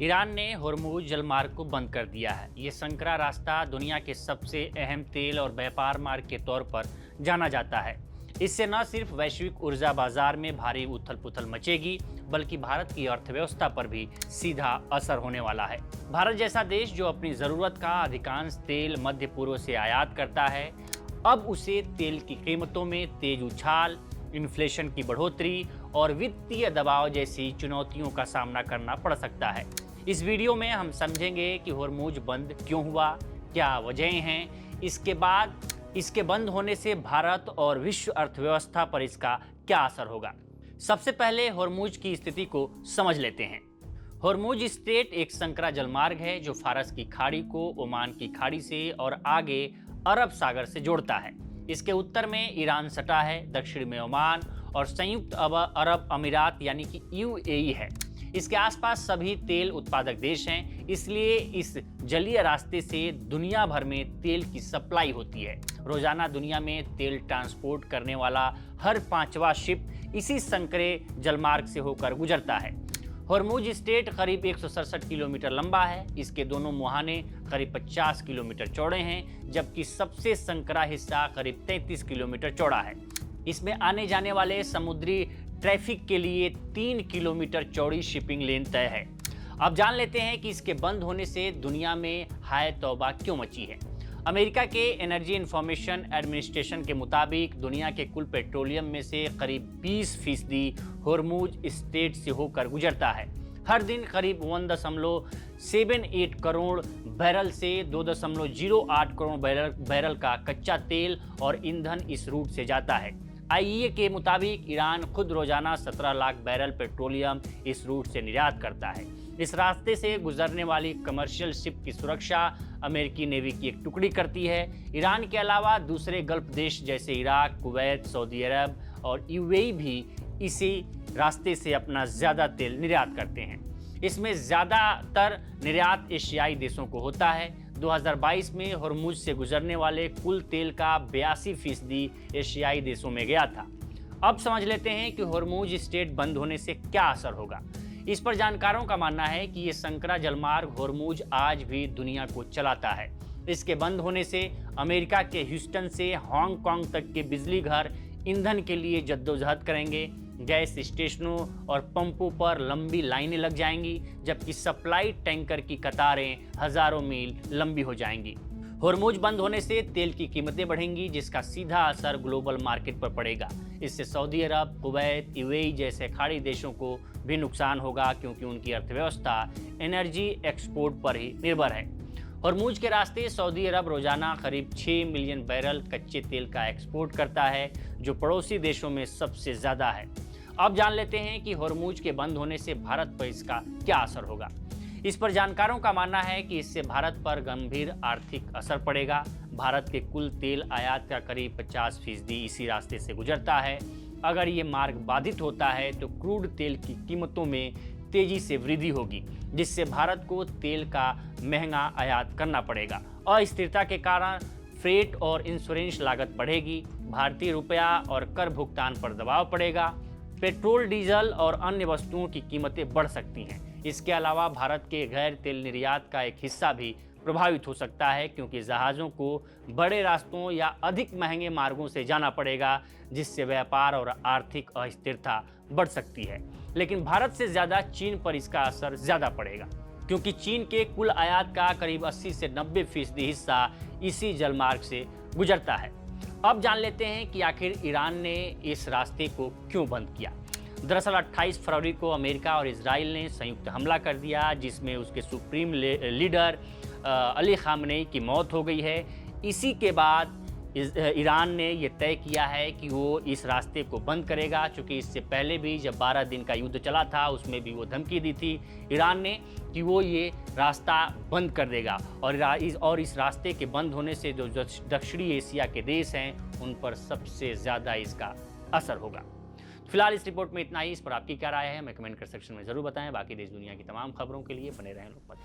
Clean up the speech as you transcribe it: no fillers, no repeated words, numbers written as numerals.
Iran ने होर्मुज जलमार्ग को बंद कर दिया है। ये संकरा रास्ता दुनिया के सबसे अहम तेल और व्यापार मार्ग के तौर पर जाना जाता है। इससे न सिर्फ वैश्विक ऊर्जा बाजार में भारी उथल पुथल मचेगी, बल्कि भारत की अर्थव्यवस्था पर भी सीधा असर होने वाला है। भारत जैसा देश जो अपनी जरूरत का अधिकांश तेल मध्य पूर्व से आयात करता है, अब उसे तेल की कीमतों में तेज उछाल, इन्फ्लेशन की बढ़ोतरी और वित्तीय दबाव जैसी चुनौतियों का सामना करना पड़ सकता है। इस वीडियो में हम समझेंगे कि होर्मुज बंद क्यों हुआ, क्या वजहें हैं, इसके बंद होने से भारत और विश्व अर्थव्यवस्था पर इसका क्या असर होगा। सबसे पहले होर्मुज की स्थिति को समझ लेते हैं। होर्मुज स्ट्रेट एक संकरा जलमार्ग है जो फारस की खाड़ी को ओमान की खाड़ी से और आगे अरब सागर से जोड़ता है। इसके उत्तर में ईरान सटा है, दक्षिण में ओमान और संयुक्त अरब अमीरात यानी कि यूएई है। इसके आसपास सभी तेल उत्पादक देश हैं, इसलिए इस जलीय रास्ते से दुनिया भर में तेल की सप्लाई होती है। रोजाना दुनिया में तेल ट्रांसपोर्ट करने वाला हर पांचवा शिप इसी संकरे जलमार्ग से होकर गुजरता है। होर्मुज स्ट्रेट करीब 167 किलोमीटर लंबा है। इसके दोनों मुहाने करीब 50 किलोमीटर चौड़े हैं, जबकि सबसे संकरा हिस्सा करीब 33 किलोमीटर चौड़ा है। इसमें आने जाने वाले समुद्री ट्रैफिक के लिए 3 किलोमीटर चौड़ी शिपिंग लेन तय है। अब जान लेते हैं कि इसके बंद होने से दुनिया में हाय तौबा क्यों मची है। अमेरिका के एनर्जी इंफॉर्मेशन एडमिनिस्ट्रेशन के मुताबिक दुनिया के कुल पेट्रोलियम में से करीब 20% होर्मुज स्ट्रेट से होकर गुजरता है। हर दिन करीब 1.78 करोड़ बैरल से 2.08 करोड़ बैरल का कच्चा तेल और ईंधन इस रूट से जाता है। आईईए के मुताबिक ईरान खुद रोजाना 17 लाख बैरल पेट्रोलियम इस रूट से निर्यात करता है। इस रास्ते से गुजरने वाली कमर्शियल शिप की सुरक्षा अमेरिकी नेवी की एक टुकड़ी करती है। ईरान के अलावा दूसरे गल्फ देश जैसे इराक, कुवैत, सऊदी अरब और यूएई भी इसी रास्ते से अपना ज्यादा तेल निर्यात करते हैं। इसमें ज्यादातर निर्यात एशियाई देशों को होता है। 2022 में होर्मुज से गुजरने वाले कुल तेल का 82% एशियाई देशों में गया था। अब समझ लेते हैं कि होर्मुज स्ट्रेट बंद होने से क्या असर होगा। इस पर जानकारों का मानना है कि ये संकरा जलमार्ग होर्मुज आज भी दुनिया को चलाता है। इसके बंद होने से अमेरिका के ह्यूस्टन से हांगकांग तक के बिजली घर ईंधन के लिए जद्दोजहद करेंगे। गैस स्टेशनों और पंपों पर लंबी लाइनें लग जाएंगी, जबकि सप्लाई टैंकर की कतारें हजारों मील लंबी हो जाएंगी। होर्मुज बंद होने से तेल की कीमतें बढ़ेंगी, जिसका सीधा असर ग्लोबल मार्केट पर पड़ेगा। इससे सऊदी अरब, कुवैत, यूएई जैसे खाड़ी देशों को भी नुकसान होगा, क्योंकि उनकी अर्थव्यवस्था एनर्जी एक्सपोर्ट पर ही निर्भर है। होर्मुज के रास्ते सऊदी अरब रोजाना करीब 6 मिलियन बैरल कच्चे तेल का एक्सपोर्ट करता है, जो पड़ोसी देशों में सबसे ज्यादा है। अब जान लेते हैं कि होर्मुज के बंद होने से भारत पर इसका क्या असर होगा। इस पर जानकारों का मानना है कि इससे भारत पर गंभीर आर्थिक असर पड़ेगा। भारत के कुल तेल आयात का करीब 50% इसी रास्ते से गुजरता है। अगर ये मार्ग बाधित होता है तो क्रूड तेल की कीमतों में तेजी से वृद्धि होगी, जिससे भारत को तेल का महंगा आयात करना पड़ेगा। अस्थिरता के कारण फ्रेट और इंश्योरेंस लागत बढ़ेगी। भारतीय रुपया और कर भुगतान पर दबाव पड़ेगा। पेट्रोल, डीजल और अन्य वस्तुओं की कीमतें बढ़ सकती हैं। इसके अलावा भारत के गैर तेल निर्यात का एक हिस्सा भी प्रभावित हो सकता है, क्योंकि जहाज़ों को बड़े रास्तों या अधिक महंगे मार्गों से जाना पड़ेगा, जिससे व्यापार और आर्थिक अस्थिरता बढ़ सकती है। लेकिन भारत से ज़्यादा चीन पर इसका असर ज़्यादा पड़ेगा, क्योंकि चीन के कुल आयात का करीब 80 से 90% हिस्सा इसी जलमार्ग से गुजरता है। अब जान लेते हैं कि आखिर ईरान ने इस रास्ते को क्यों बंद किया। दरअसल 28 फरवरी को अमेरिका और इजराइल ने संयुक्त हमला कर दिया, जिसमें उसके सुप्रीम लीडर अली खामनेई की मौत हो गई है। इसी के बाद ईरान ने यह तय किया है कि वो इस रास्ते को बंद करेगा, क्योंकि इससे पहले भी जब 12 दिन का युद्ध चला था उसमें भी वो धमकी दी थी ईरान ने कि वो ये रास्ता बंद कर देगा। और इस रास्ते के बंद होने से जो दक्षिणी एशिया के देश हैं उन पर सबसे ज़्यादा इसका असर होगा। फिलहाल इस रिपोर्ट में इतना ही। इस पर आपकी क्या राय है हमें कमेंट कर सेक्शन में ज़रूर बताएं। बाकी देश दुनिया की तमाम खबरों के लिए बने रहें लोकमत।